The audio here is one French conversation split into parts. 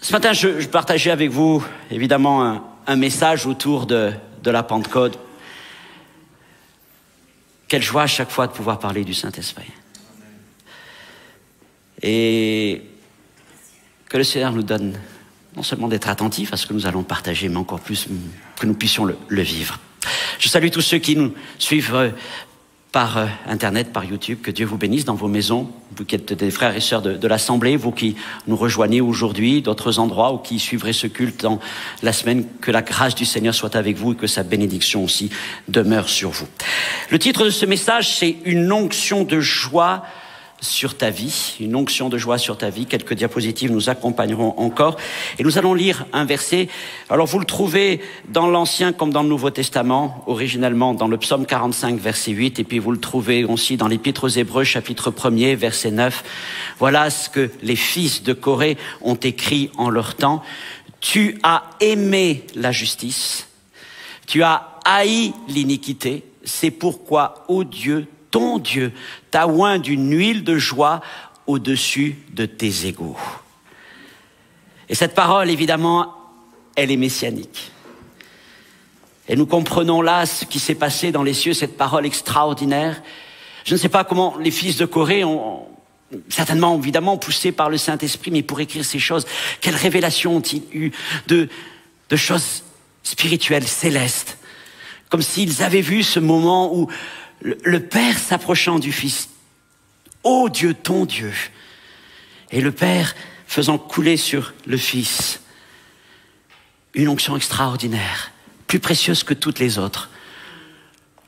Ce matin, je partageais avec vous, évidemment, un message autour de la Pentecôte. Quelle joie à chaque fois de pouvoir parler du Saint-Esprit. Et que le Seigneur nous donne non seulement d'être attentifs à ce que nous allons partager, mais encore plus que nous puissions le vivre. Je salue tous ceux qui nous suivent par Internet, par YouTube. Que Dieu vous bénisse dans vos maisons. Vous qui êtes des frères et sœurs de l'Assemblée, vous qui nous rejoignez aujourd'hui, d'autres endroits, ou qui suivrez ce culte dans la semaine, que la grâce du Seigneur soit avec vous et que sa bénédiction aussi demeure sur vous. Le titre de ce message, c'est « Une onction de joie sur ta vie », une onction de joie sur ta vie. Quelques diapositives nous accompagneront encore. Et nous allons lire un verset. Alors vous le trouvez dans l'Ancien comme dans le Nouveau Testament, originellement dans le psaume 45, verset 8, et puis vous le trouvez aussi dans l'Épître aux Hébreux, chapitre 1er, verset 9. Voilà ce que les fils de Corée ont écrit en leur temps. « Tu as aimé la justice, tu as haï l'iniquité, c'est pourquoi, ô Dieu, ton Dieu t'a oint d'une huile de joie au-dessus de tes égaux. » Et cette parole, évidemment, elle est messianique. Et nous comprenons là ce qui s'est passé dans les cieux, cette parole extraordinaire. Je ne sais pas comment les fils de Corée ont, certainement, évidemment, poussés par le Saint-Esprit, mais pour écrire ces choses, quelle révélation ont-ils eu de choses spirituelles, célestes, comme s'ils avaient vu ce moment où le Père s'approchant du Fils, « Ô Dieu, ton Dieu !» Et le Père faisant couler sur le Fils une onction extraordinaire, plus précieuse que toutes les autres,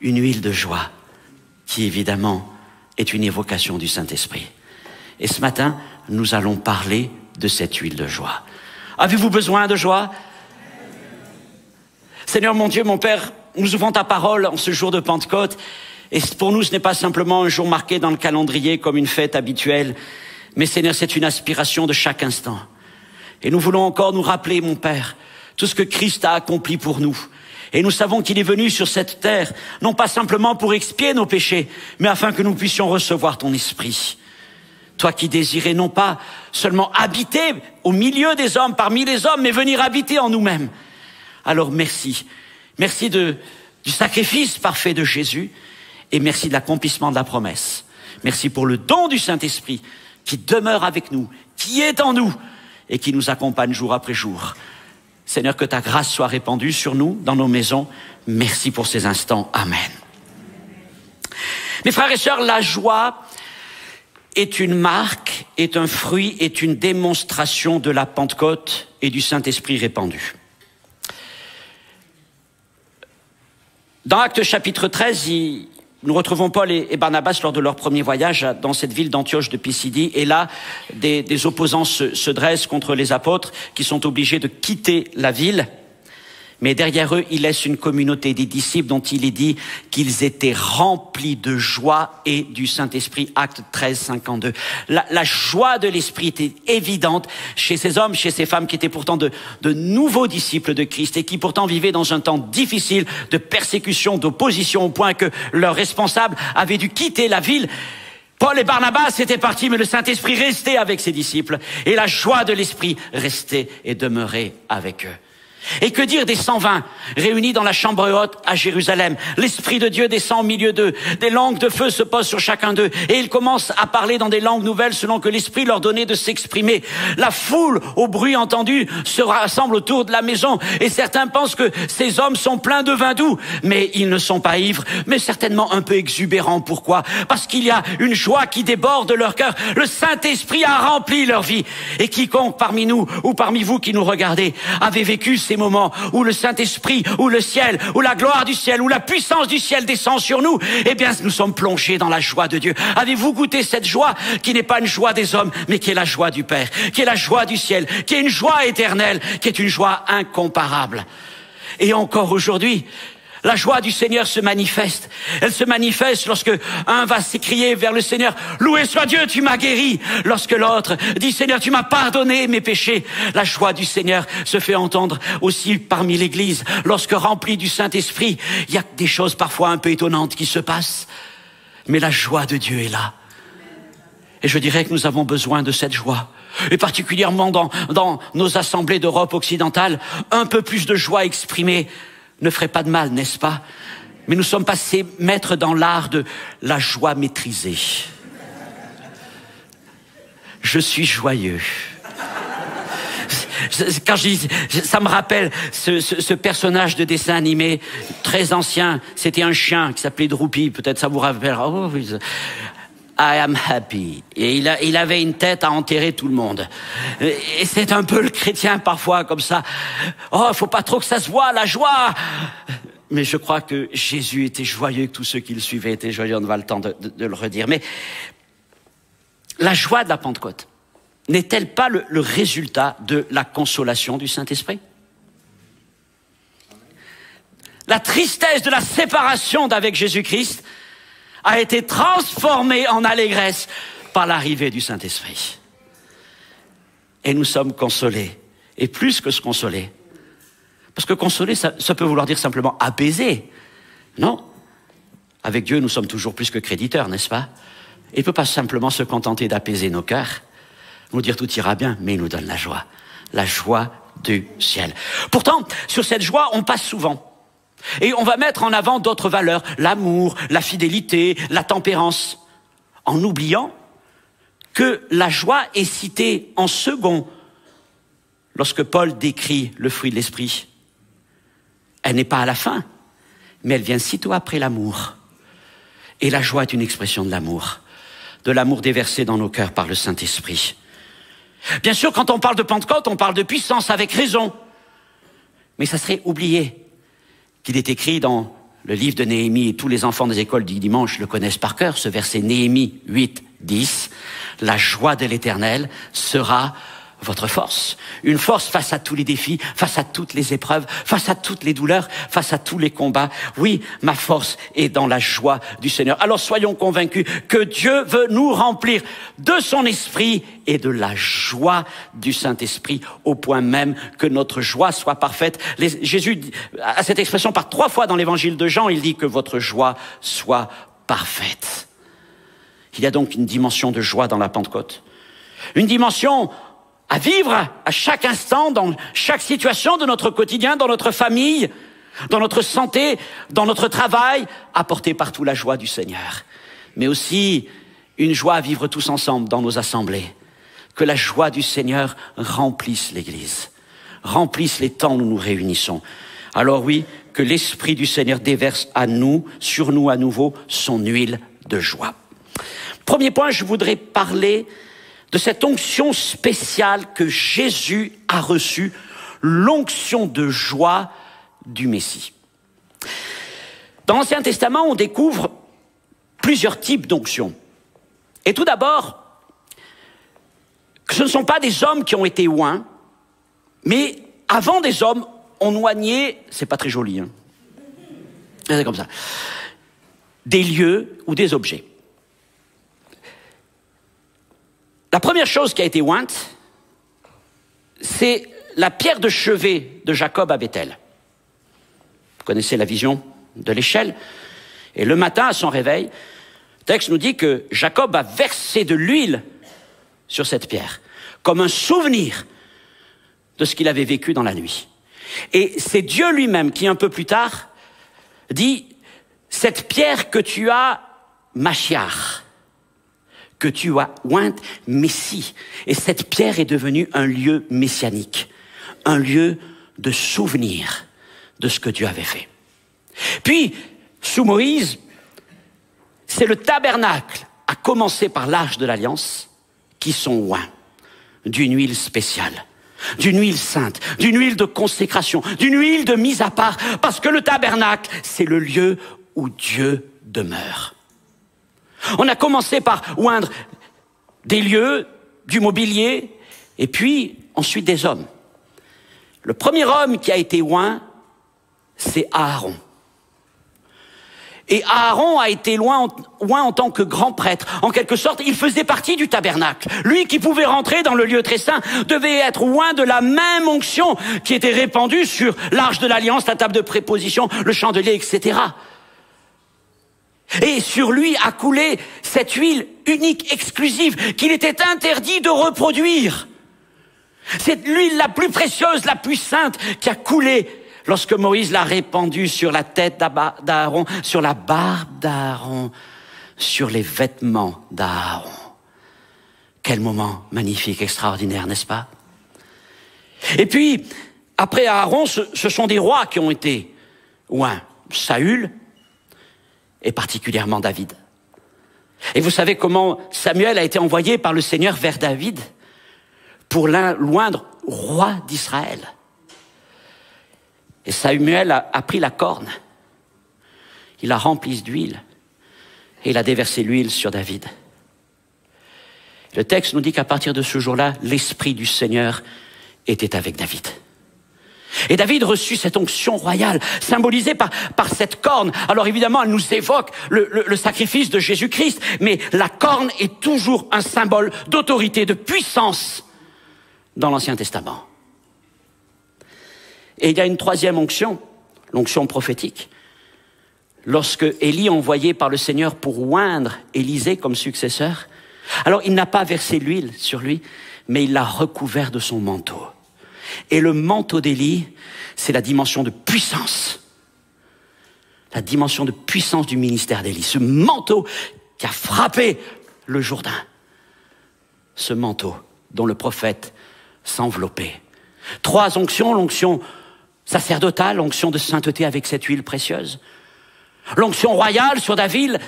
une huile de joie, qui évidemment est une évocation du Saint-Esprit. Et ce matin, nous allons parler de cette huile de joie. Avez-vous besoin de joie? Seigneur mon Dieu, mon Père, nous ouvrons ta parole en ce jour de Pentecôte. Et pour nous, ce n'est pas simplement un jour marqué dans le calendrier comme une fête habituelle, mais Seigneur, c'est une aspiration de chaque instant. Et nous voulons encore nous rappeler, mon Père, tout ce que Christ a accompli pour nous. Et nous savons qu'il est venu sur cette terre, non pas simplement pour expier nos péchés, mais afin que nous puissions recevoir ton esprit. Toi qui désirais non pas seulement habiter au milieu des hommes, parmi les hommes, mais venir habiter en nous-mêmes. Alors merci. Merci du sacrifice parfait de Jésus. Et merci de l'accomplissement de la promesse. Merci pour le don du Saint-Esprit qui demeure avec nous, qui est en nous et qui nous accompagne jour après jour. Seigneur, que ta grâce soit répandue sur nous, dans nos maisons. Merci pour ces instants. Amen. Mes frères et sœurs, la joie est une marque, est un fruit, est une démonstration de la Pentecôte et du Saint-Esprit répandu. Dans Actes chapitre 13, nous retrouvons Paul et Barnabas lors de leur premier voyage dans cette ville d'Antioche de Pisidie. Et là, des opposants se dressent contre les apôtres qui sont obligés de quitter la ville. Mais derrière eux, ils laissent une communauté des disciples dont il est dit qu'ils étaient remplis de joie et du Saint-Esprit. Acte 13, 52. La joie de l'Esprit était évidente chez ces hommes, chez ces femmes qui étaient pourtant de nouveaux disciples de Christ et qui pourtant vivaient dans un temps difficile de persécution, d'opposition au point que leurs responsables avaient dû quitter la ville. Paul et Barnabas étaient partis, mais le Saint-Esprit restait avec ses disciples et la joie de l'Esprit restait et demeurait avec eux. Et que dire des 120 réunis dans la chambre haute à Jérusalem? L'Esprit de Dieu descend au milieu d'eux. Des langues de feu se posent sur chacun d'eux. Et ils commencent à parler dans des langues nouvelles selon que l'Esprit leur donnait de s'exprimer. La foule, au bruit entendu, se rassemble autour de la maison. Et certains pensent que ces hommes sont pleins de vin doux. Mais ils ne sont pas ivres, mais certainement un peu exubérants. Pourquoi? Parce qu'il y a une joie qui déborde de leur cœur. Le Saint-Esprit a rempli leur vie. Et quiconque parmi nous ou parmi vous qui nous regardez avait vécu ces moments où le Saint-Esprit, où le ciel, où la gloire du ciel, où la puissance du ciel descend sur nous, eh bien, nous sommes plongés dans la joie de Dieu. Avez-vous goûté cette joie qui n'est pas une joie des hommes, mais qui est la joie du Père, qui est la joie du ciel, qui est une joie éternelle, qui est une joie incomparable? Et encore aujourd'hui, la joie du Seigneur se manifeste. Elle se manifeste lorsque un va s'écrier vers le Seigneur, « Loué soit Dieu, tu m'as guéri !» Lorsque l'autre dit, « Seigneur, tu m'as pardonné mes péchés !» La joie du Seigneur se fait entendre aussi parmi l'Église. Lorsque rempli du Saint-Esprit, il y a des choses parfois un peu étonnantes qui se passent. Mais la joie de Dieu est là. Et je dirais que nous avons besoin de cette joie Et particulièrement dans nos assemblées d'Europe occidentale, un peu plus de joie exprimée ne ferait pas de mal, n'est-ce pas? Mais nous sommes passés maîtres dans l'art de la joie maîtrisée. Je suis joyeux. Quand je dis, ça me rappelle ce personnage de dessin animé très ancien. C'était un chien qui s'appelait Droopy. Peut-être ça vous rappelle. Oh, I am happy. Et il avait une tête à enterrer tout le monde. Et c'est un peu le chrétien parfois comme ça. Oh, faut pas trop que ça se voit, la joie. Mais je crois que Jésus était joyeux, que tous ceux qui le suivaient étaient joyeux. On n'a pas le temps de le redire. Mais la joie de la Pentecôte n'est-elle pas le résultat de la consolation du Saint-Esprit? La tristesse de la séparation d'avec Jésus-Christ a été transformée en allégresse par l'arrivée du Saint-Esprit. Et nous sommes consolés. Et plus que se consoler. Parce que consoler, ça peut vouloir dire simplement apaiser. Non. Avec Dieu, nous sommes toujours plus que créditeurs, n'est-ce pas? Il ne peut pas simplement se contenter d'apaiser nos cœurs, nous dire tout ira bien, mais il nous donne la joie du ciel. Pourtant, sur cette joie, on passe souvent. Et on va mettre en avant d'autres valeurs, l'amour, la fidélité, la tempérance, en oubliant que la joie est citée en second lorsque Paul décrit le fruit de l'esprit. Elle n'est pas à la fin, mais elle vient sitôt après l'amour. Et la joie est une expression de l'amour déversé dans nos cœurs par le Saint-Esprit. Bien sûr, quand on parle de Pentecôte, on parle de puissance avec raison. Mais ça serait oublier qu'il est écrit dans le livre de Néhémie, et tous les enfants des écoles du dimanche le connaissent par cœur, ce verset Néhémie 8, 10, « La joie de l'Éternel sera votre force. » Une force face à tous les défis, face à toutes les épreuves, face à toutes les douleurs, face à tous les combats. Oui, ma force est dans la joie du Seigneur. Alors soyons convaincus que Dieu veut nous remplir de son esprit et de la joie du Saint-Esprit, au point même que notre joie soit parfaite. Jésus a cette expression par 3 fois dans l'évangile de Jean, il dit que votre joie soit parfaite. Il y a donc une dimension de joie dans la Pentecôte. Une dimension à vivre à chaque instant, dans chaque situation de notre quotidien, dans notre famille, dans notre santé, dans notre travail, apporter partout la joie du Seigneur. Mais aussi une joie à vivre tous ensemble dans nos assemblées. Que la joie du Seigneur remplisse l'Église, remplisse les temps où nous nous réunissons. Alors oui, que l'Esprit du Seigneur déverse sur nous à nouveau, son huile de joie. Premier point, je voudrais parler de cette onction spéciale que Jésus a reçue, l'onction de joie du Messie. Dans l'Ancien Testament, on découvre plusieurs types d'onctions. Et tout d'abord, que ce ne sont pas des hommes qui ont été oints, mais avant des hommes, on oignait, c'est pas très joli, hein, c'est comme ça, des lieux ou des objets. La première chose qui a été ointe, c'est la pierre de chevet de Jacob à Bethel. Vous connaissez la vision de l'échelle. Et le matin, à son réveil, le texte nous dit que Jacob a versé de l'huile sur cette pierre, comme un souvenir de ce qu'il avait vécu dans la nuit. Et c'est Dieu lui-même qui, un peu plus tard, dit « Cette pierre que tu as, Machiar », que tu as ointe Messie. Et cette pierre est devenue un lieu messianique, un lieu de souvenir de ce que Dieu avait fait. Puis, sous Moïse, c'est le tabernacle, à commencer par l'Arche de l'Alliance, qui sont oints d'une huile spéciale, d'une huile sainte, d'une huile de consécration, d'une huile de mise à part, parce que le tabernacle, c'est le lieu où Dieu demeure. On a commencé par oindre des lieux, du mobilier, et puis ensuite des hommes. Le premier homme qui a été oint, c'est Aaron. Et Aaron a été oint en tant que grand prêtre. En quelque sorte, il faisait partie du tabernacle. Lui qui pouvait rentrer dans le lieu très saint devait être oint de la même onction qui était répandue sur l'arche de l'alliance, la table de préposition, le chandelier, etc. Et sur lui a coulé cette huile unique, exclusive, qu'il était interdit de reproduire. C'est l'huile la plus précieuse, la plus sainte qui a coulé lorsque Moïse l'a répandue sur la tête d'Aaron, sur la barbe d'Aaron, sur les vêtements d'Aaron. Quel moment magnifique, extraordinaire, n'est-ce pas? Et puis, après Aaron, ce sont des rois qui ont été oints. Saül et particulièrement David. Et vous savez comment Samuel a été envoyé par le Seigneur vers David pour l'oindre roi d'Israël. Et Samuel a pris la corne, il a rempli d'huile et il a déversé l'huile sur David. Le texte nous dit qu'à partir de ce jour-là, l'Esprit du Seigneur était avec David. Et David reçut cette onction royale, symbolisée par cette corne. Alors évidemment, elle nous évoque le sacrifice de Jésus-Christ, mais la corne est toujours un symbole d'autorité, de puissance dans l'Ancien Testament. Et il y a une troisième onction, l'onction prophétique. Lorsque Élie est envoyé par le Seigneur pour oindre Élisée comme successeur, alors il n'a pas versé l'huile sur lui, mais il l'a recouvert de son manteau. Et le manteau d'Élie, c'est la dimension de puissance. La dimension de puissance du ministère d'Élie. Ce manteau qui a frappé le Jourdain. Ce manteau dont le prophète s'enveloppait. Trois onctions, l'onction sacerdotale, l'onction de sainteté avec cette huile précieuse. L'onction royale sur David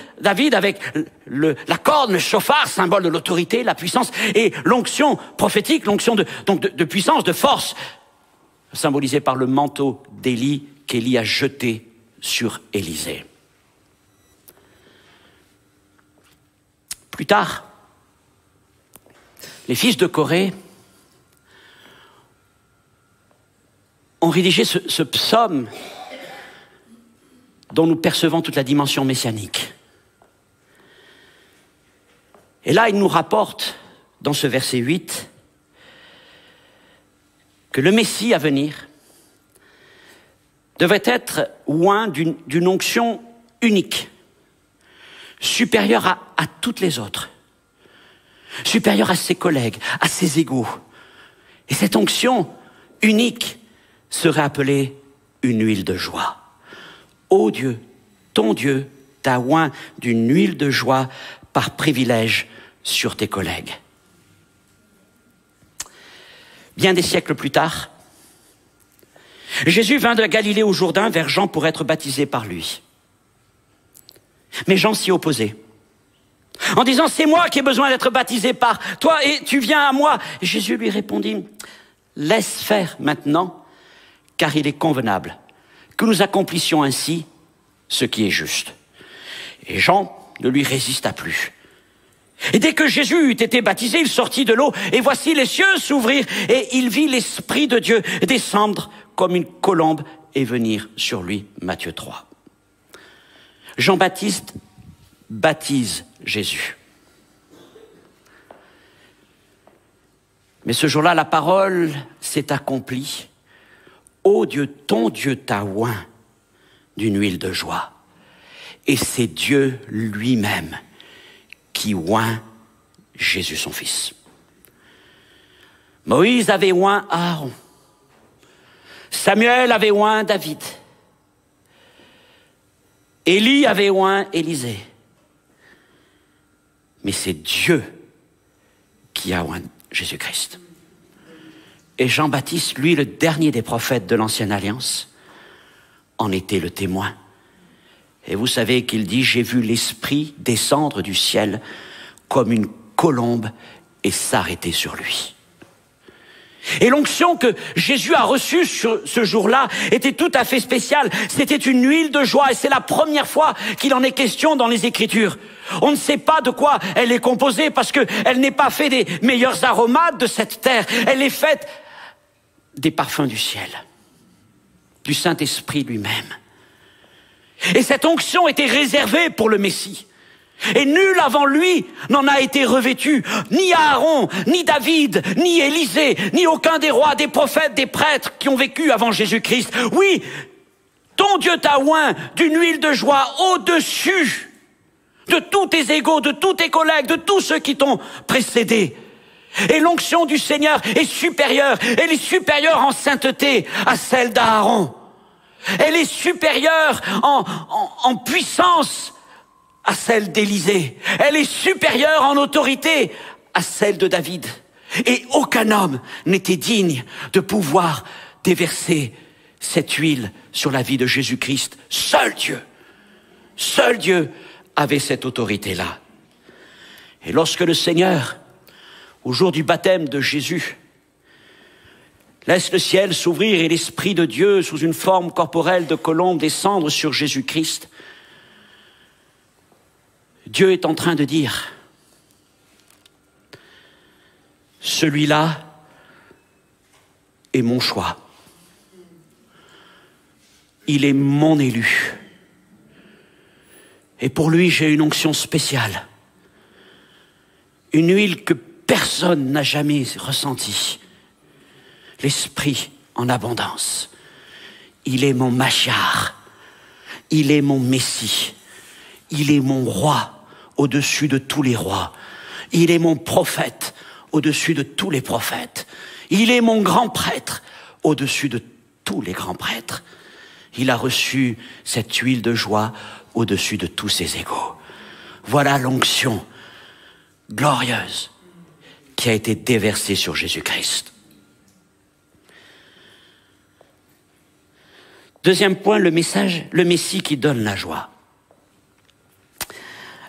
avec la corne, le chauffard, symbole de l'autorité, la puissance, et l'onction prophétique, l'onction de puissance, de force, symbolisée par le manteau d'Élie qu'Élie a jeté sur Élisée. Plus tard, les fils de Corée ont rédigé ce psaume dont nous percevons toute la dimension messianique. Et là, il nous rapporte, dans ce verset 8, que le Messie à venir devait être oint d'une onction unique, supérieure à toutes les autres, supérieure à ses collègues, à ses égaux. Et cette onction unique serait appelée une huile de joie. Ô Dieu, ton Dieu t'a oint d'une huile de joie par privilège sur tes collègues. Bien des siècles plus tard, Jésus vint de la Galilée au Jourdain vers Jean pour être baptisé par lui. Mais Jean s'y opposait, en disant « C'est moi qui ai besoin d'être baptisé par toi et tu viens à moi ». Et Jésus lui répondit « Laisse faire maintenant, car il est convenable que nous accomplissions ainsi ce qui est juste. » Et Jean ne lui résista plus. Et dès que Jésus eut été baptisé, il sortit de l'eau, et voici les cieux s'ouvrir, et il vit l'Esprit de Dieu descendre comme une colombe et venir sur lui. Matthieu 3. Jean-Baptiste baptise Jésus. Mais ce jour-là, la parole s'est accomplie. Ô Dieu, ton Dieu t'a oint d'une huile de joie. Et c'est Dieu lui-même qui oint Jésus son fils. Moïse avait oint Aaron. Samuel avait oint David. Élie avait oint Élisée. Mais c'est Dieu qui a oint Jésus-Christ. Et Jean-Baptiste, lui, le dernier des prophètes de l'Ancienne Alliance, en était le témoin. Et vous savez qu'il dit « J'ai vu l'Esprit descendre du ciel comme une colombe et s'arrêter sur lui ». Et l'onction que Jésus a reçue ce jour-là était tout à fait spéciale. C'était une huile de joie et c'est la première fois qu'il en est question dans les Écritures. On ne sait pas de quoi elle est composée parce qu'elle n'est pas faite des meilleurs aromates de cette terre. Elle est faite des parfums du ciel, du Saint-Esprit lui-même. Et cette onction était réservée pour le Messie. Et nul avant lui n'en a été revêtu, ni Aaron, ni David, ni Élisée, ni aucun des rois, des prophètes, des prêtres qui ont vécu avant Jésus-Christ. Oui, ton Dieu t'a oint d'une huile de joie au-dessus de tous tes égaux, de tous tes collègues, de tous ceux qui t'ont précédé. Et l'onction du Seigneur est supérieure. Elle est supérieure en sainteté à celle d'Aaron. Elle est supérieure en puissance à celle d'Élisée. Elle est supérieure en autorité à celle de David. Et aucun homme n'était digne de pouvoir déverser cette huile sur la vie de Jésus-Christ. Seul Dieu avait cette autorité-là. Et lorsque le Seigneur, au jour du baptême de Jésus, laisse le ciel s'ouvrir et l'Esprit de Dieu, sous une forme corporelle de colombe, descendre sur Jésus-Christ, Dieu est en train de dire, celui-là est mon choix. Il est mon élu. Et pour lui, j'ai une onction spéciale. Une huile que personne n'a jamais ressentie. L'Esprit en abondance. Il est mon Machiar. Il est mon Messie. Il est mon roi au-dessus de tous les rois. Il est mon prophète au-dessus de tous les prophètes. Il est mon grand prêtre au-dessus de tous les grands prêtres. Il a reçu cette huile de joie au-dessus de tous ses égaux. Voilà l'onction glorieuse qui a été déversée sur Jésus-Christ. Deuxième point, le message, le Messie qui donne la joie.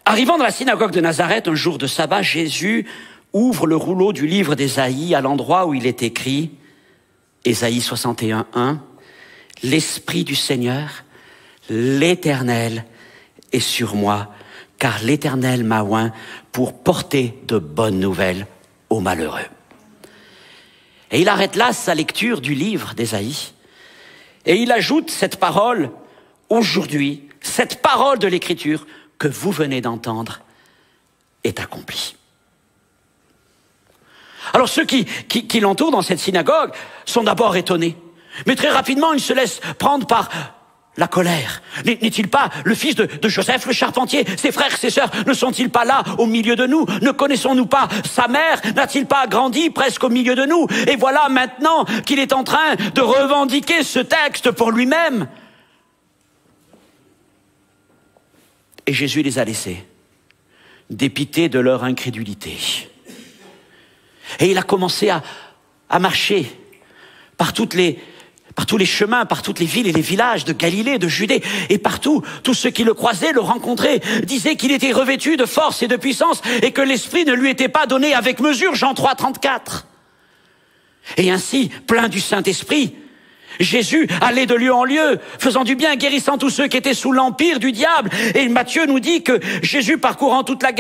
Arrivant dans la synagogue de Nazareth, un jour de sabbat, Jésus ouvre le rouleau du livre d'Ésaïe à l'endroit où il est écrit, Ésaïe 61, 1, « L'Esprit du Seigneur, l'Éternel, est sur moi, car l'Éternel m'a oint pour porter de bonnes nouvelles aux malheureux. » Et il arrête là sa lecture du livre d'Ésaïe, et il ajoute cette parole, aujourd'hui, cette parole de l'Écriture que vous venez d'entendre est accomplie. Alors ceux qui l'entourent dans cette synagogue sont d'abord étonnés. Mais très rapidement, ils se laissent prendre par la colère. N'est-il pas le fils de Joseph le charpentier? Ses frères, ses sœurs ne sont-ils pas là au milieu de nous? Ne connaissons-nous pas sa mère? N'a-t-il pas grandi presque au milieu de nous? Et voilà maintenant qu'il est en train de revendiquer ce texte pour lui-même. Et Jésus les a laissés, dépités de leur incrédulité. Et il a commencé à marcher par tous les chemins, par toutes les villes et les villages de Galilée, de Judée, et partout, tous ceux qui le croisaient, le rencontraient, disaient qu'il était revêtu de force et de puissance, et que l'Esprit ne lui était pas donné avec mesure, Jean 3, 34. Et ainsi, plein du Saint-Esprit, Jésus allait de lieu en lieu, faisant du bien, guérissant tous ceux qui étaient sous l'empire du diable. Et Matthieu nous dit que Jésus parcourait toute la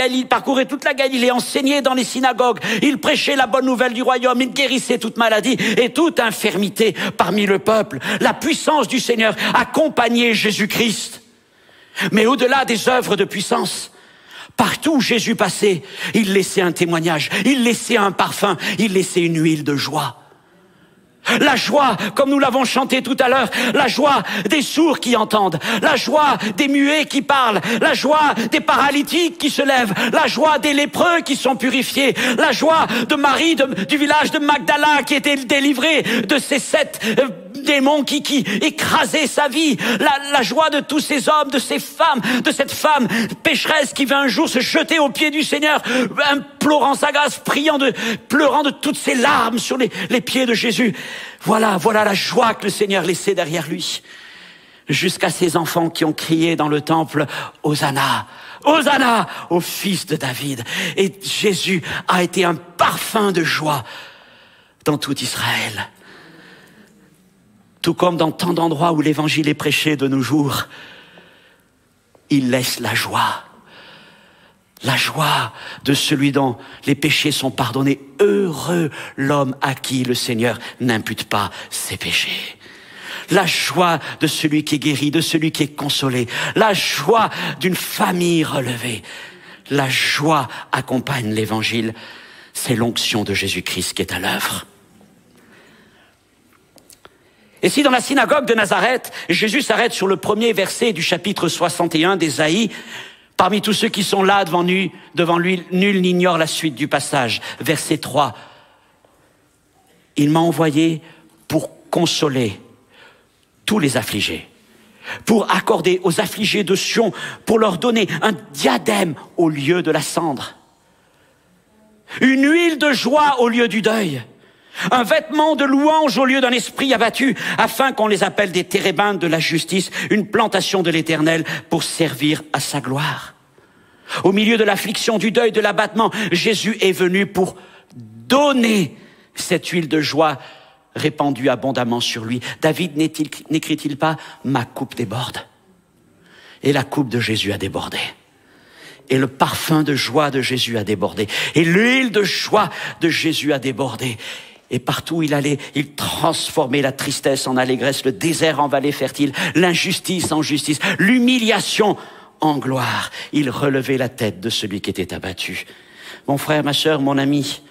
Galilée, enseignait dans les synagogues, il prêchait la bonne nouvelle du royaume, il guérissait toute maladie et toute infirmité parmi le peuple. La puissance du Seigneur accompagnait Jésus-Christ. Mais au-delà des œuvres de puissance, partout où Jésus passait, il laissait un témoignage, il laissait un parfum, il laissait une huile de joie. La joie, comme nous l'avons chanté tout à l'heure, la joie des sourds qui entendent, la joie des muets qui parlent, la joie des paralytiques qui se lèvent, la joie des lépreux qui sont purifiés, la joie de Marie du village de Magdala qui était délivrée de ces 7 démons qui écrasaient sa vie, la joie de tous ces hommes, de ces femmes, de cette femme pécheresse qui vint un jour se jeter aux pieds du Seigneur, implorant sa grâce, pleurant de toutes ses larmes sur les pieds de Jésus. Voilà la joie que le Seigneur laissait derrière lui. Jusqu'à ces enfants qui ont crié dans le temple, Hosanna, Hosanna au fils de David. Et Jésus a été un parfum de joie dans tout Israël. Tout comme dans tant d'endroits où l'évangile est prêché de nos jours, il laisse la joie de celui dont les péchés sont pardonnés. Heureux l'homme à qui le Seigneur n'impute pas ses péchés. La joie de celui qui est guéri, de celui qui est consolé. La joie d'une famille relevée. La joie accompagne l'évangile. C'est l'onction de Jésus-Christ qui est à l'œuvre. Et si dans la synagogue de Nazareth, Jésus s'arrête sur le premier verset du chapitre 61 d'Ésaïe, Parmi tous ceux qui sont là devant lui, nul n'ignore la suite du passage. Verset 3. Il m'a envoyé pour consoler tous les affligés, pour accorder aux affligés de Sion, pour leur donner un diadème au lieu de la cendre, une huile de joie au lieu du deuil, un vêtement de louange au lieu d'un esprit abattu, afin qu'on les appelle des térébintes de la justice, une plantation de l'Éternel pour servir à sa gloire. Au milieu de l'affliction, du deuil, de l'abattement, Jésus est venu pour donner cette huile de joie répandue abondamment sur lui. David n'écrit-il pas « Ma coupe déborde » ? Et la coupe de Jésus a débordé. Et le parfum de joie de Jésus a débordé. Et l'huile de joie de Jésus a débordé. Et partout où il allait, il transformait la tristesse en allégresse, le désert en vallée fertile, l'injustice en justice, l'humiliation en gloire. Il relevait la tête de celui qui était abattu. Mon frère, ma sœur, mon ami,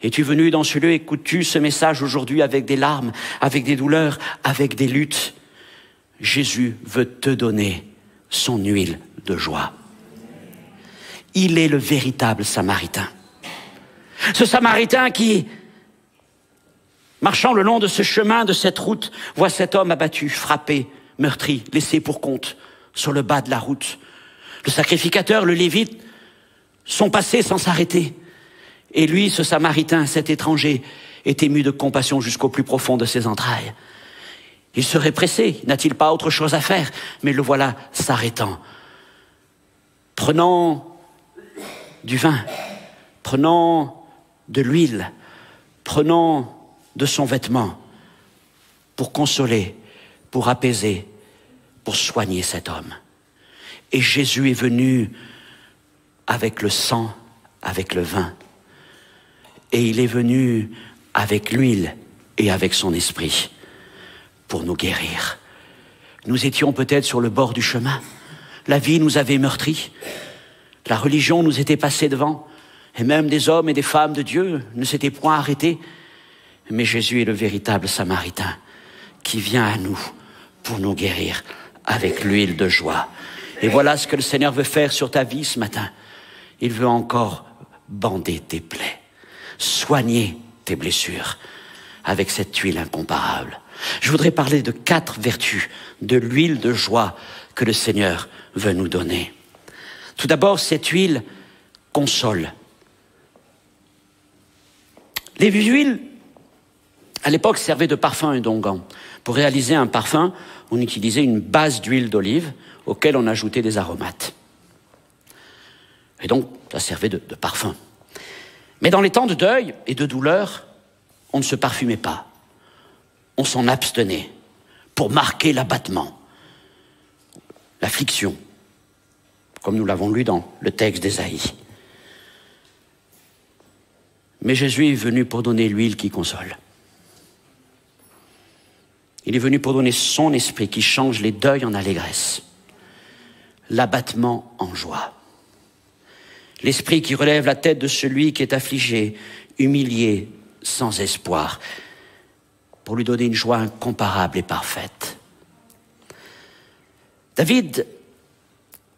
es-tu venu dans ce lieu, écoutes-tu ce message aujourd'hui avec des larmes, avec des douleurs, avec des luttes? Jésus veut te donner son huile de joie. Il est le véritable Samaritain. Ce Samaritain qui, marchant le long de ce chemin, de cette route, voit cet homme abattu, frappé, meurtri, laissé pour compte sur le bas de la route. Le sacrificateur, le Lévite, sont passés sans s'arrêter. Et lui, ce Samaritain, cet étranger, est ému de compassion jusqu'au plus profond de ses entrailles. Il serait pressé, n'a-t-il pas autre chose à faire? Mais le voilà s'arrêtant. Prenant du vin, prenant de l'huile, prenant de son vêtement pour consoler, pour apaiser, pour soigner cet homme. Et Jésus est venu avec le sang, avec le vin. Et il est venu avec l'huile et avec son esprit pour nous guérir. Nous étions peut-être sur le bord du chemin. La vie nous avait meurtris. La religion nous était passée devant. Et même des hommes et des femmes de Dieu ne s'étaient point arrêtés. Mais Jésus est le véritable Samaritain qui vient à nous pour nous guérir avec l'huile de joie. Et voilà ce que le Seigneur veut faire sur ta vie ce matin. Il veut encore bander tes plaies, soigner tes blessures avec cette huile incomparable. Je voudrais parler de 4 vertus de l'huile de joie que le Seigneur veut nous donner. Tout d'abord, cette huile console. Les huiles, à l'époque, servaient de parfum et d'onguent. Pour réaliser un parfum, on utilisait une base d'huile d'olive auquel on ajoutait des aromates. Et donc, ça servait de parfum. Mais dans les temps de deuil et de douleur, on ne se parfumait pas. On s'en abstenait pour marquer l'abattement, l'affliction, comme nous l'avons lu dans le texte d'Ésaïe. Mais Jésus est venu pour donner l'huile qui console. Il est venu pour donner son esprit qui change les deuils en allégresse, l'abattement en joie. L'esprit qui relève la tête de celui qui est affligé, humilié, sans espoir, pour lui donner une joie incomparable et parfaite. David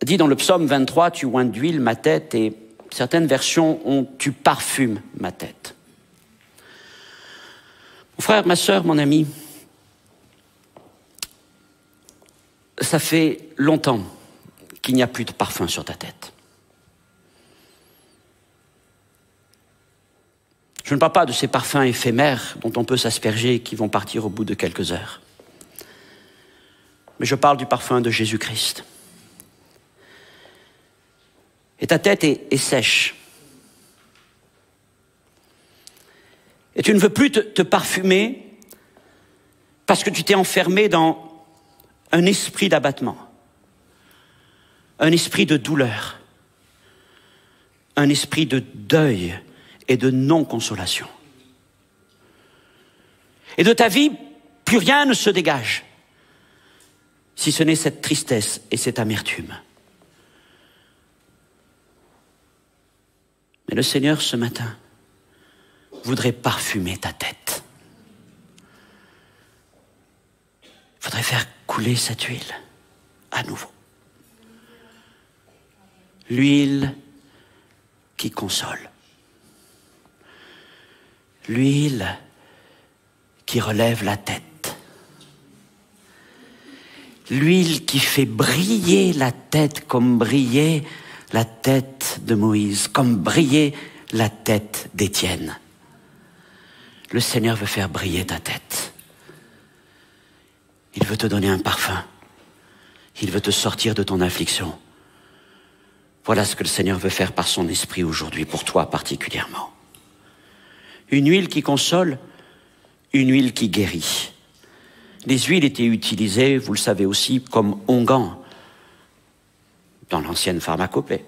dit dans le psaume 23, « Tu oins d'huile ma tête » et certaines versions ont « Tu parfumes ma tête ». Mon frère, ma sœur, mon ami, ça fait longtemps qu'il n'y a plus de parfum sur ta tête. Je ne parle pas de ces parfums éphémères dont on peut s'asperger et qui vont partir au bout de quelques heures. Mais je parle du parfum de Jésus-Christ. Et ta tête est sèche. Et tu ne veux plus te parfumer parce que tu t'es enfermé dans un esprit d'abattement, un esprit de douleur, un esprit de deuil et de non-consolation. Et de ta vie, plus rien ne se dégage, si ce n'est cette tristesse et cette amertume. Mais le Seigneur, ce matin, voudrait parfumer ta tête. Il faudrait faire couler cette huile à nouveau. L'huile qui console. L'huile qui relève la tête. L'huile qui fait briller la tête comme brillait la tête de Moïse, comme brillait la tête d'Étienne. Le Seigneur veut faire briller ta tête. Il veut te donner un parfum. Il veut te sortir de ton affliction. Voilà ce que le Seigneur veut faire par son esprit aujourd'hui, pour toi particulièrement. Une huile qui console, une huile qui guérit. Les huiles étaient utilisées, vous le savez aussi, comme onguents dans l'ancienne pharmacopée.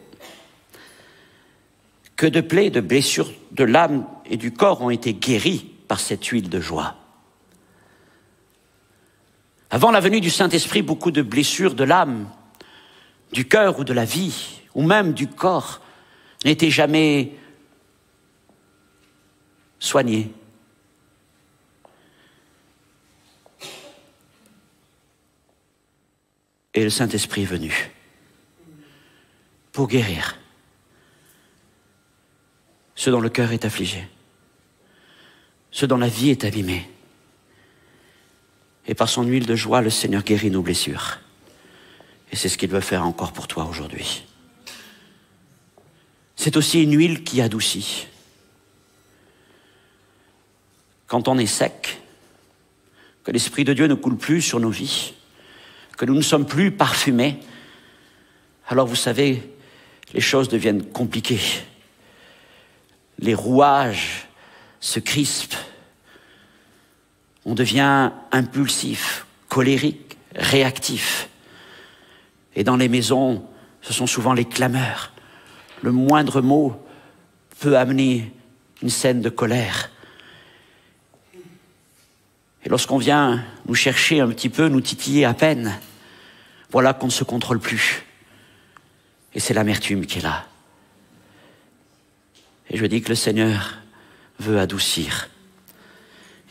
Que de plaies, de blessures de l'âme et du corps ont été guéries par cette huile de joie. Avant la venue du Saint-Esprit, beaucoup de blessures de l'âme, du cœur ou de la vie, ou même du corps, n'étaient jamais soignées. Et le Saint-Esprit est venu pour guérir ce dont le cœur est affligé, ce dont la vie est abîmée. Et par son huile de joie, le Seigneur guérit nos blessures. Et c'est ce qu'il veut faire encore pour toi aujourd'hui. C'est aussi une huile qui adoucit. Quand on est sec, que l'Esprit de Dieu ne coule plus sur nos vies, que nous ne sommes plus parfumés, alors vous savez, les choses deviennent compliquées. Les rouages se crispent. On devient impulsif, colérique, réactif. Et dans les maisons, ce sont souvent les clameurs. Le moindre mot peut amener une scène de colère. Et lorsqu'on vient nous chercher un petit peu, nous titiller à peine, voilà qu'on ne se contrôle plus. Et c'est l'amertume qui est là. Et je dis que le Seigneur veut adoucir.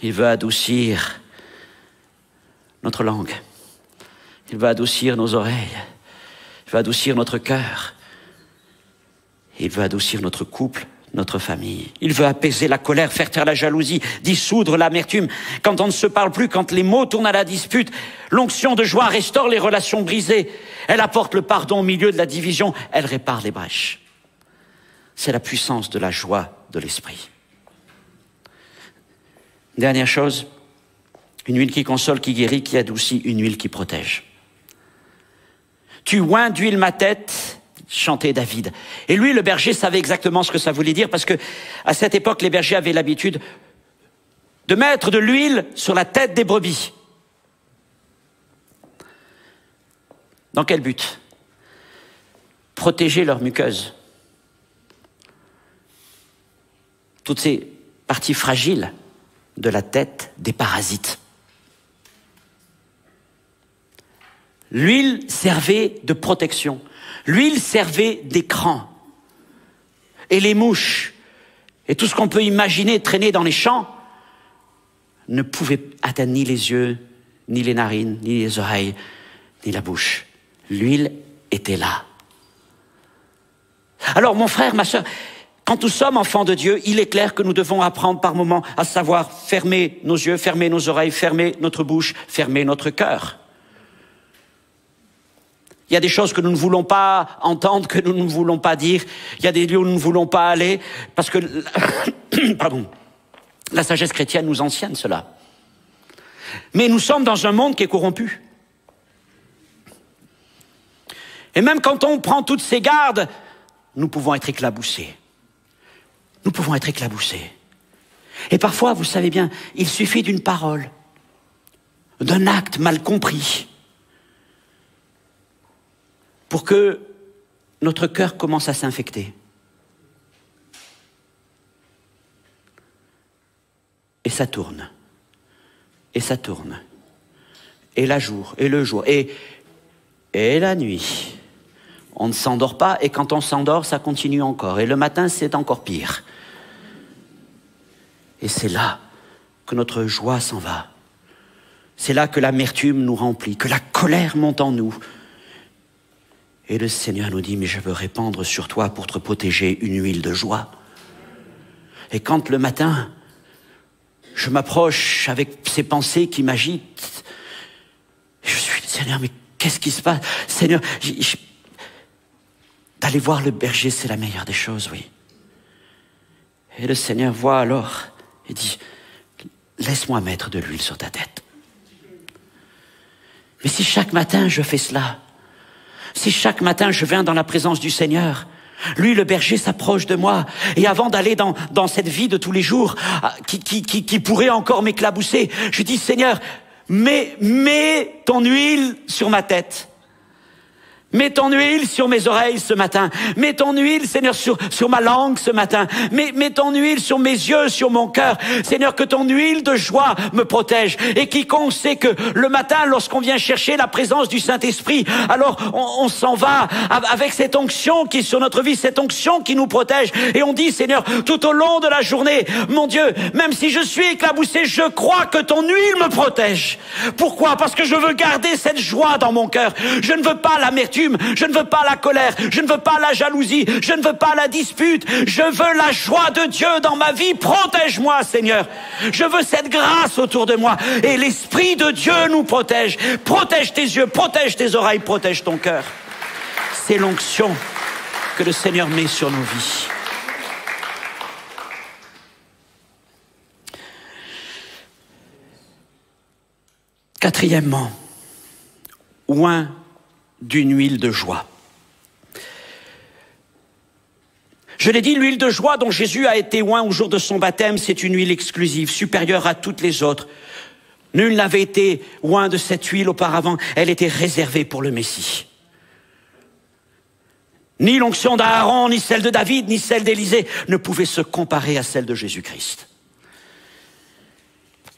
Il veut adoucir notre langue. Il veut adoucir nos oreilles. Il veut adoucir notre cœur. Il veut adoucir notre couple, notre famille. Il veut apaiser la colère, faire taire la jalousie, dissoudre l'amertume. Quand on ne se parle plus, quand les mots tournent à la dispute, l'onction de joie restaure les relations brisées. Elle apporte le pardon au milieu de la division. Elle répare les brèches. C'est la puissance de la joie de l'esprit. Dernière chose, une huile qui console, qui guérit, qui adoucit, une huile qui protège. Tu oins d'huile ma tête, chantait David. Et lui, le berger, savait exactement ce que ça voulait dire, parce que à cette époque, les bergers avaient l'habitude de mettre de l'huile sur la tête des brebis. Dans quel but? Protéger leur muqueuse. Toutes ces parties fragiles de la tête des parasites. L'huile servait de protection. L'huile servait d'écran. Et les mouches, et tout ce qu'on peut imaginer traîner dans les champs, ne pouvaient atteindre ni les yeux, ni les narines, ni les oreilles, ni la bouche. L'huile était là. Alors, mon frère, ma sœur, quand nous sommes enfants de Dieu, il est clair que nous devons apprendre par moments à savoir fermer nos yeux, fermer nos oreilles, fermer notre bouche, fermer notre cœur. Il y a des choses que nous ne voulons pas entendre, que nous ne voulons pas dire. Il y a des lieux où nous ne voulons pas aller, parce que pardon, la sagesse chrétienne nous enseigne cela. Mais nous sommes dans un monde qui est corrompu. Et même quand on prend toutes ces gardes, nous pouvons être éclaboussés. Nous pouvons être éclaboussés. Et parfois, vous savez bien, il suffit d'une parole, d'un acte mal compris, pour que notre cœur commence à s'infecter. Et ça tourne. Et ça tourne. Et le jour, et la nuit. On ne s'endort pas, et quand on s'endort, ça continue encore. Et le matin, c'est encore pire. Et c'est là que notre joie s'en va. C'est là que l'amertume nous remplit, que la colère monte en nous. Et le Seigneur nous dit, mais je veux répandre sur toi pour te protéger une huile de joie. Et quand le matin, je m'approche avec ces pensées qui m'agitent, je suis, Seigneur, mais qu'est-ce qui se passe? Seigneur, d'aller voir le berger, c'est la meilleure des choses, oui. Et le Seigneur voit alors et dit, laisse-moi mettre de l'huile sur ta tête. Mais si chaque matin je fais cela, si chaque matin je viens dans la présence du Seigneur, lui, le berger, s'approche de moi. Et avant d'aller dans cette vie de tous les jours, qui pourrait encore m'éclabousser, je dis, Seigneur, mets ton huile sur ma tête. Mets ton huile sur mes oreilles ce matin. Mets ton huile, Seigneur, sur ma langue ce matin. Mets ton huile sur mes yeux, sur mon cœur. Seigneur, que ton huile de joie me protège. Et quiconque sait que le matin, lorsqu'on vient chercher la présence du Saint-Esprit, alors on s'en va avec cette onction qui est sur notre vie, cette onction qui nous protège. Et on dit, Seigneur, tout au long de la journée, mon Dieu, même si je suis éclaboussé, je crois que ton huile me protège. Pourquoi? Parce que je veux garder cette joie dans mon cœur. Je ne veux pas l'amertume. Je ne veux pas la colère, je ne veux pas la jalousie, je ne veux pas la dispute, je veux la joie de Dieu dans ma vie. Protège-moi, Seigneur. Je veux cette grâce autour de moi. Et l'Esprit de Dieu nous protège. Protège tes yeux, protège tes oreilles, protège ton cœur. C'est l'onction que le Seigneur met sur nos vies. Quatrièmement, oint d'une huile de joie. Je l'ai dit, l'huile de joie dont Jésus a été oint au jour de son baptême, c'est une huile exclusive, supérieure à toutes les autres. Nul n'avait été oint de cette huile auparavant, elle était réservée pour le Messie. Ni l'onction d'Aaron, ni celle de David, ni celle d'Élisée ne pouvaient se comparer à celle de Jésus-Christ.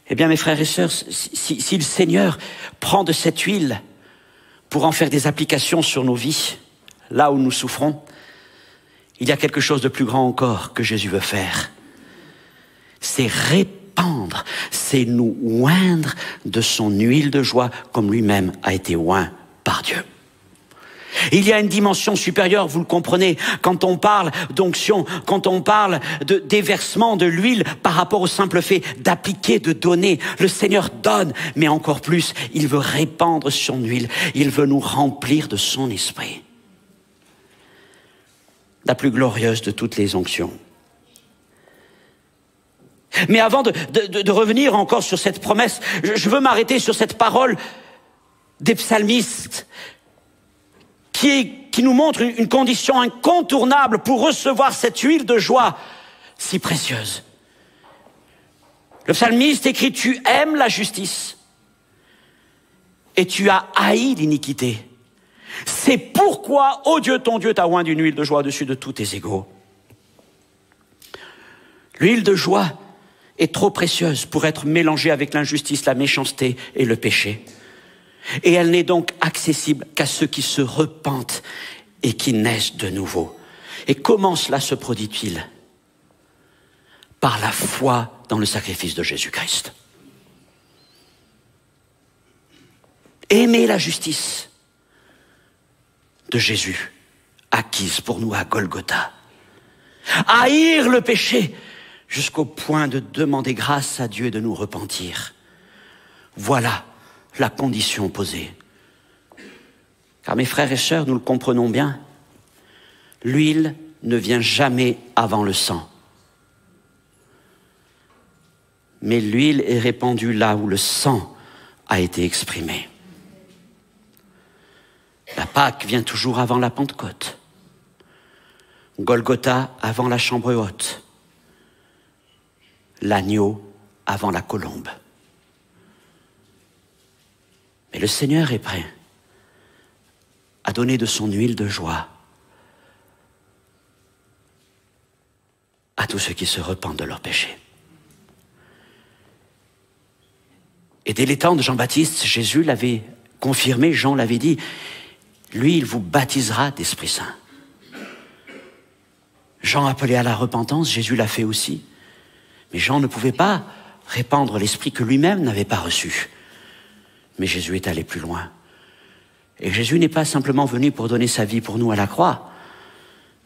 Eh bien, mes frères et sœurs, si le Seigneur prend de cette huile pour en faire des applications sur nos vies, là où nous souffrons, il y a quelque chose de plus grand encore que Jésus veut faire. C'est répandre, c'est nous oindre de son huile de joie comme lui-même a été oint par Dieu. Il y a une dimension supérieure, vous le comprenez, quand on parle d'onction, quand on parle de déversement de l'huile par rapport au simple fait d'appliquer, de donner. Le Seigneur donne, mais encore plus, il veut répandre son huile, il veut nous remplir de son esprit. La plus glorieuse de toutes les onctions. Mais avant de revenir encore sur cette promesse, je veux m'arrêter sur cette parole des psalmistes qui nous montre une condition incontournable pour recevoir cette huile de joie si précieuse. Le psalmiste écrit, tu aimes la justice et tu as haï l'iniquité. C'est pourquoi, ô Dieu, ton Dieu t'a oint d'une huile de joie au-dessus de tous tes égaux. L'huile de joie est trop précieuse pour être mélangée avec l'injustice, la méchanceté et le péché. Et elle n'est donc accessible qu'à ceux qui se repentent et qui naissent de nouveau. Et comment cela se produit-il? Par la foi dans le sacrifice de Jésus-Christ. Aimer la justice de Jésus, acquise pour nous à Golgotha. Haïr le péché jusqu'au point de demander grâce à Dieu et de nous repentir. Voilà la condition posée. Car mes frères et sœurs, nous le comprenons bien, l'huile ne vient jamais avant le sang. Mais l'huile est répandue là où le sang a été exprimé. La Pâque vient toujours avant la Pentecôte. Golgotha avant la chambre haute. L'agneau avant la colombe. Mais le Seigneur est prêt à donner de son huile de joie à tous ceux qui se repentent de leurs péchés. Et dès les temps de Jean-Baptiste, Jésus l'avait confirmé, Jean l'avait dit, lui, il vous baptisera d'Esprit Saint. Jean appelait à la repentance, Jésus l'a fait aussi. Mais Jean ne pouvait pas répandre l'Esprit que lui-même n'avait pas reçu. Mais Jésus est allé plus loin. Et Jésus n'est pas simplement venu pour donner sa vie pour nous à la croix,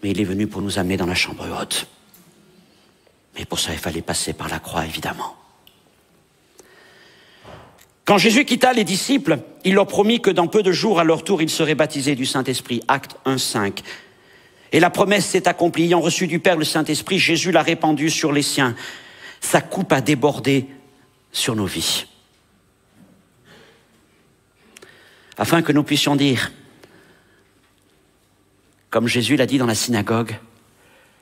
mais il est venu pour nous amener dans la chambre haute. Mais pour ça, il fallait passer par la croix, évidemment. Quand Jésus quitta les disciples, il leur promit que dans peu de jours, à leur tour, ils seraient baptisés du Saint-Esprit. Acte 1:5. Et la promesse s'est accomplie. Ayant reçu du Père le Saint-Esprit, Jésus l'a répandu sur les siens. Sa coupe a débordé sur nos vies. Afin que nous puissions dire, comme Jésus l'a dit dans la synagogue,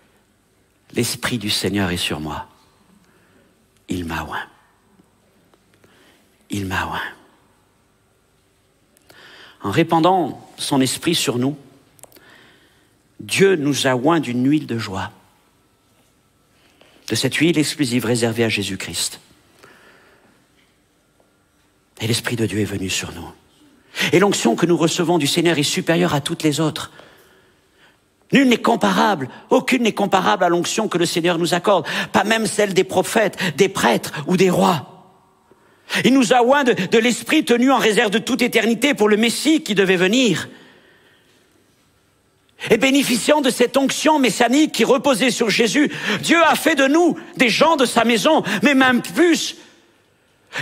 « L'Esprit du Seigneur est sur moi. Il m'a oint. Il m'a oint. » En répandant son Esprit sur nous, Dieu nous a oint d'une huile de joie, de cette huile exclusive réservée à Jésus-Christ. Et l'Esprit de Dieu est venu sur nous. Et l'onction que nous recevons du Seigneur est supérieure à toutes les autres. Nulle n'est comparable, aucune n'est comparable à l'onction que le Seigneur nous accorde, pas même celle des prophètes, des prêtres ou des rois. Il nous a oint de l'Esprit tenu en réserve de toute éternité pour le Messie qui devait venir. Et bénéficiant de cette onction messianique qui reposait sur Jésus, Dieu a fait de nous des gens de sa maison, mais même plus.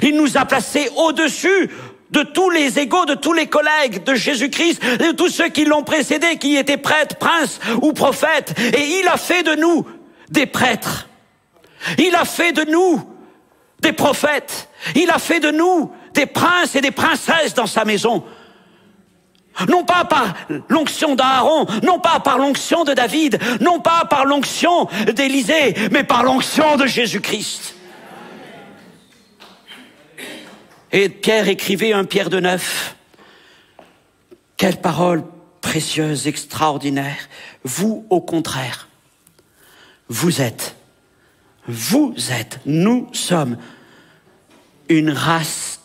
Il nous a placés au-dessus de tous les égaux, de tous les collègues de Jésus-Christ, de tous ceux qui l'ont précédé, qui étaient prêtres, princes ou prophètes. Et il a fait de nous des prêtres. Il a fait de nous des prophètes. Il a fait de nous des princes et des princesses dans sa maison. Non pas par l'onction d'Aaron, non pas par l'onction de David, non pas par l'onction d'Élisée, mais par l'onction de Jésus-Christ. Et Pierre écrivait 1 Pierre 2:9. Quelle parole précieuse, extraordinaire. Vous, au contraire, vous êtes, nous sommes une race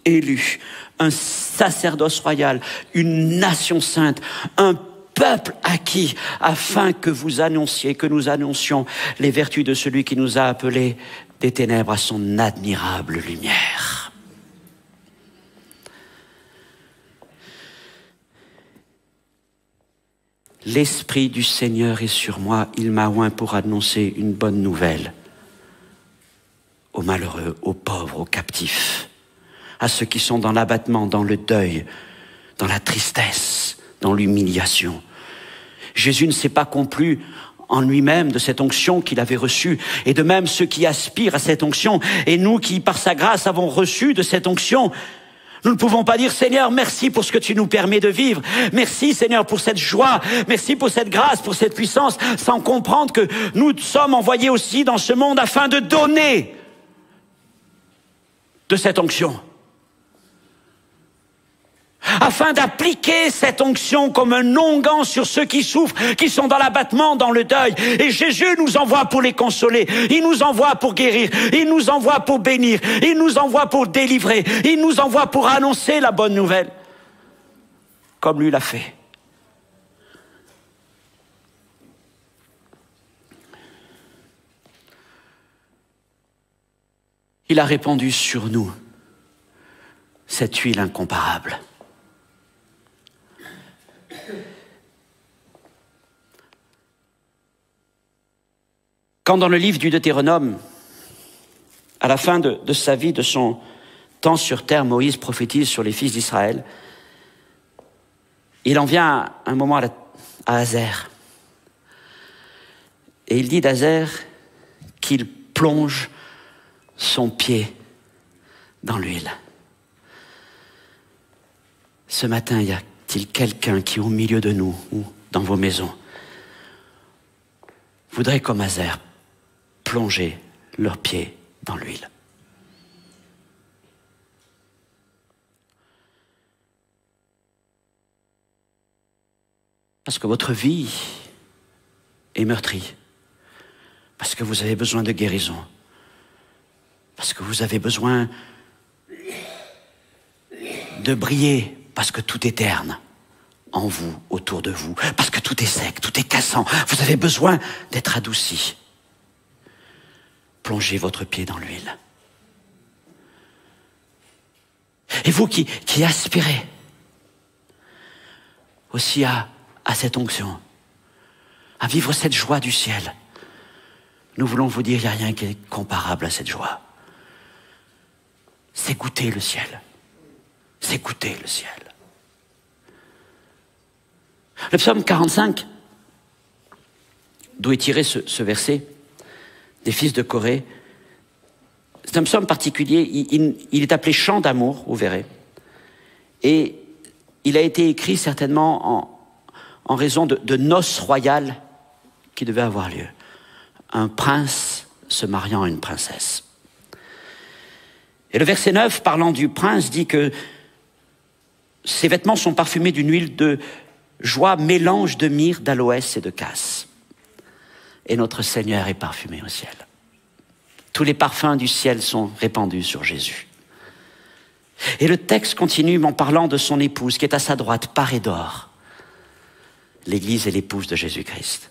élue, un sacerdoce royal, une nation sainte, un peuple acquis, afin que vous annonciez, que nous annoncions les vertus de celui qui nous a appelés des ténèbres à son admirable lumière. L'Esprit du Seigneur est sur moi, il m'a oint pour annoncer une bonne nouvelle aux malheureux, aux pauvres, aux captifs, à ceux qui sont dans l'abattement, dans le deuil, dans la tristesse, dans l'humiliation. Jésus ne s'est pas complu en lui-même de cette onction qu'il avait reçue, et de même ceux qui aspirent à cette onction, et nous qui, par sa grâce, avons reçu de cette onction. Nous ne pouvons pas dire, Seigneur, merci pour ce que tu nous permets de vivre. Merci, Seigneur, pour cette joie. Merci pour cette grâce, pour cette puissance, sans comprendre que nous sommes envoyés aussi dans ce monde afin de donner de cette onction. Afin d'appliquer cette onction comme un onguent sur ceux qui souffrent, qui sont dans l'abattement, dans le deuil. Et Jésus nous envoie pour les consoler, il nous envoie pour guérir, il nous envoie pour bénir, il nous envoie pour délivrer, il nous envoie pour annoncer la bonne nouvelle, comme lui l'a fait. Il a répandu sur nous cette huile incomparable. Quand dans le livre du Deutéronome, à la fin de sa vie, de son temps sur terre, Moïse prophétise sur les fils d'Israël, il en vient un moment à Hazer. Et il dit d'Hazer qu'il plonge son pied dans l'huile. Ce matin, y a-t-il quelqu'un qui, au milieu de nous, ou dans vos maisons, voudrait, comme Hazer, plonger leurs pieds dans l'huile? Parce que votre vie est meurtrie, parce que vous avez besoin de guérison, parce que vous avez besoin de briller, parce que tout est terne en vous, autour de vous, parce que tout est sec, tout est cassant. Vous avez besoin d'être adouci. Plongez votre pied dans l'huile. Et vous qui aspirez aussi à cette onction, à vivre cette joie du ciel. Nous voulons vous dire, il n'y a rien qui est comparable à cette joie. C'est goûter le ciel. C'est goûter le ciel. Le psaume 45, d'où est tiré ce verset, des fils de Corée, c'est un psaume particulier, il est appelé chant d'amour, vous verrez. Et il a été écrit certainement en raison de noces royales qui devaient avoir lieu. Un prince se mariant à une princesse. Et le verset 9, parlant du prince, dit que ses vêtements sont parfumés d'une huile de joie, mélange de myrrhe, d'aloès et de cassis. Et notre Seigneur est parfumé au ciel. Tous les parfums du ciel sont répandus sur Jésus. Et le texte continue en parlant de son épouse qui est à sa droite, parée d'or. L'Église est l'épouse de Jésus-Christ.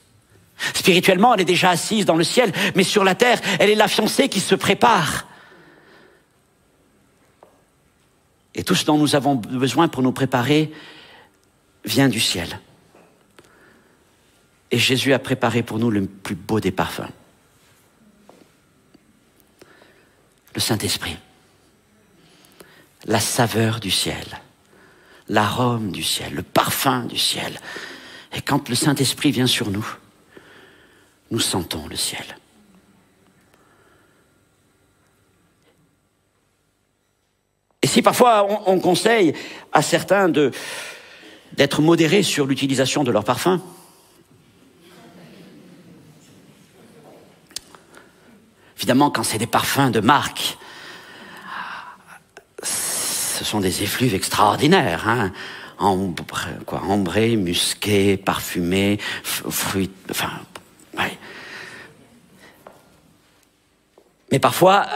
Spirituellement, elle est déjà assise dans le ciel, mais sur la terre, elle est la fiancée qui se prépare. Et tout ce dont nous avons besoin pour nous préparer vient du ciel. Et Jésus a préparé pour nous le plus beau des parfums. Le Saint-Esprit. La saveur du ciel. L'arôme du ciel. Le parfum du ciel. Et quand le Saint-Esprit vient sur nous, nous sentons le ciel. Et si parfois on conseille à certains d'être modérés sur l'utilisation de leurs parfums, évidemment quand c'est des parfums de marque, ce sont des effluves extraordinaires, hein, ambrés, musqués, parfumés, fruits, enfin, ouais. Mais parfois,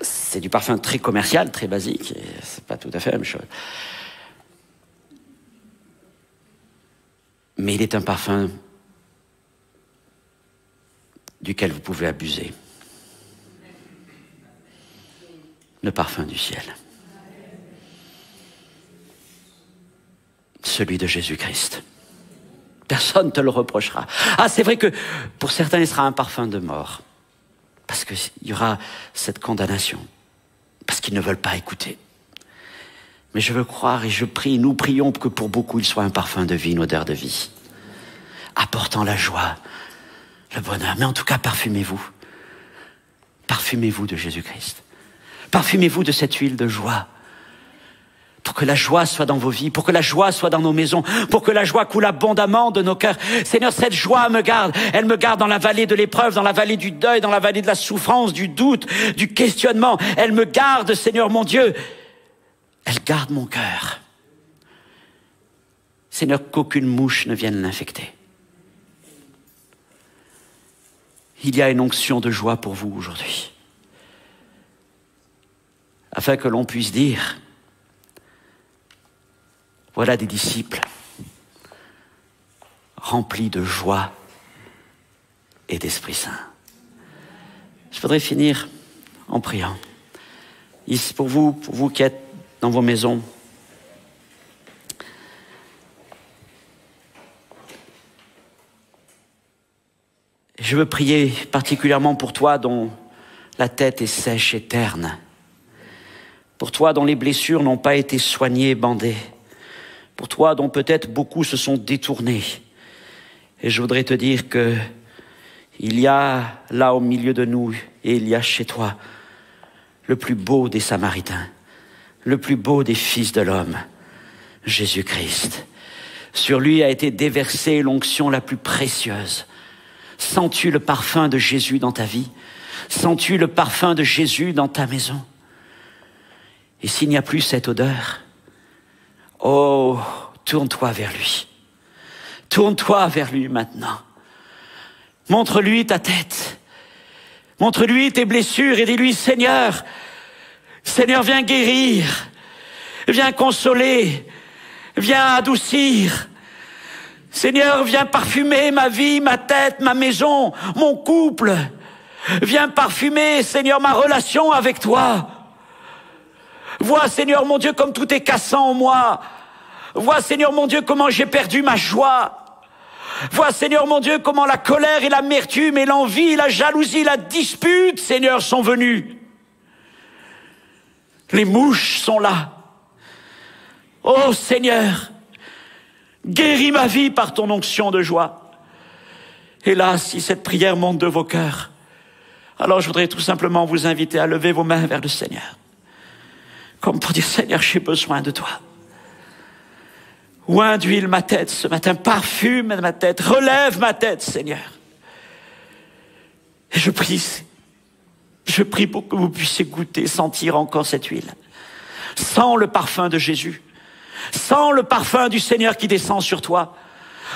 c'est du parfum très commercial, très basique, et c'est pas tout à fait la même chose. Mais il est un parfum duquel vous pouvez abuser. Le parfum du ciel. Celui de Jésus-Christ. Personne ne te le reprochera. Ah, c'est vrai que pour certains, il sera un parfum de mort. Parce qu'il y aura cette condamnation. Parce qu'ils ne veulent pas écouter. Mais je veux croire et je prie, nous prions que pour beaucoup, il soit un parfum de vie, une odeur de vie. Apportant la joie, le bonheur. Mais en tout cas, parfumez-vous. Parfumez-vous de Jésus-Christ. Parfumez-vous de cette huile de joie. Pour que la joie soit dans vos vies, pour que la joie soit dans nos maisons, pour que la joie coule abondamment de nos cœurs. Seigneur, cette joie me garde. Elle me garde dans la vallée de l'épreuve, dans la vallée du deuil, dans la vallée de la souffrance, du doute, du questionnement. Elle me garde, Seigneur mon Dieu. Elle garde mon cœur. Seigneur, qu'aucune mouche ne vienne l'infecter. Il y a une onction de joie pour vous aujourd'hui. Afin que l'on puisse dire, voilà des disciples remplis de joie et d'Esprit Saint. Je voudrais finir en priant. Ici, pour vous qui êtes dans vos maisons, je veux prier particulièrement pour toi dont la tête est sèche et terne. Pour toi dont les blessures n'ont pas été soignées, bandées. Pour toi dont peut-être beaucoup se sont détournés. Et je voudrais te dire que il y a là au milieu de nous, et il y a chez toi, le plus beau des Samaritains, le plus beau des fils de l'homme, Jésus-Christ. Sur lui a été déversée l'onction la plus précieuse. Sens-tu le parfum de Jésus dans ta vie? Sens-tu le parfum de Jésus dans ta maison? Et s'il n'y a plus cette odeur, oh, tourne-toi vers lui. Tourne-toi vers lui maintenant. Montre-lui ta tête. Montre-lui tes blessures et dis-lui, Seigneur, Seigneur, viens guérir. Viens consoler. Viens adoucir. Seigneur, viens parfumer ma vie, ma tête, ma maison, mon couple. Viens parfumer, Seigneur, ma relation avec toi. Vois, Seigneur mon Dieu, comme tout est cassant en moi. Vois, Seigneur mon Dieu, comment j'ai perdu ma joie. Vois, Seigneur mon Dieu, comment la colère et l'amertume et l'envie, la jalousie, la dispute, Seigneur, sont venus. Les mouches sont là. Oh Seigneur, guéris ma vie par ton onction de joie. Et là, si cette prière monte de vos cœurs, alors je voudrais tout simplement vous inviter à lever vos mains vers le Seigneur. Comme pour dire, Seigneur, j'ai besoin de toi. Oint d'huile ma tête ce matin, parfume ma tête, relève ma tête, Seigneur. Et je prie pour que vous puissiez goûter, sentir encore cette huile. Sens le parfum de Jésus. Sens le parfum du Seigneur qui descend sur toi.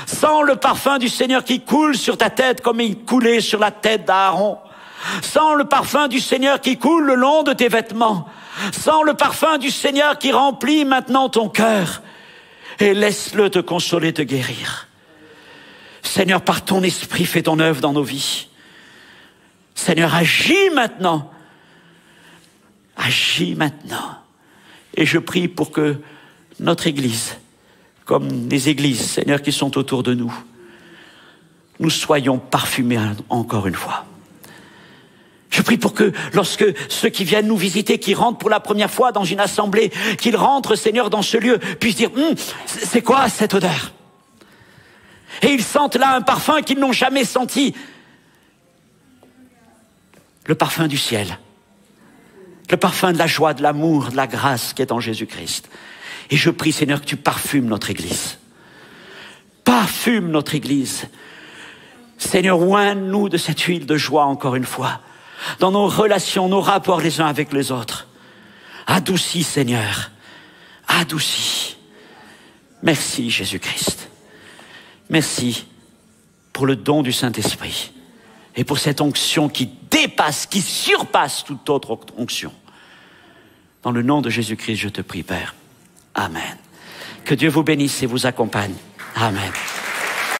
Sens le parfum du Seigneur qui coule sur ta tête comme il coulait sur la tête d'Aaron. Sens le parfum du Seigneur qui coule le long de tes vêtements. Sens le parfum du Seigneur qui remplit maintenant ton cœur. Et laisse-le te consoler, te guérir. Seigneur, par ton esprit, fais ton œuvre dans nos vies. Seigneur, agis maintenant. Agis maintenant. Et je prie pour que notre Église, comme les églises, Seigneur, qui sont autour de nous, nous soyons parfumés encore une fois. Je prie pour que lorsque ceux qui viennent nous visiter, qui rentrent pour la première fois dans une assemblée, qu'ils rentrent, Seigneur, dans ce lieu, puissent dire, c'est quoi cette odeur? Et ils sentent là un parfum qu'ils n'ont jamais senti. Le parfum du ciel. Le parfum de la joie, de l'amour, de la grâce qui est en Jésus-Christ. Et je prie, Seigneur, que tu parfumes notre Église. Parfume notre Église. Seigneur, oins-nous de cette huile de joie encore une fois. Dans nos relations, nos rapports les uns avec les autres. Adoucis, Seigneur. Adoucis. Merci, Jésus-Christ. Merci pour le don du Saint-Esprit. Et pour cette onction qui dépasse, qui surpasse toute autre onction. Dans le nom de Jésus-Christ, je te prie, Père. Amen. Que Dieu vous bénisse et vous accompagne. Amen.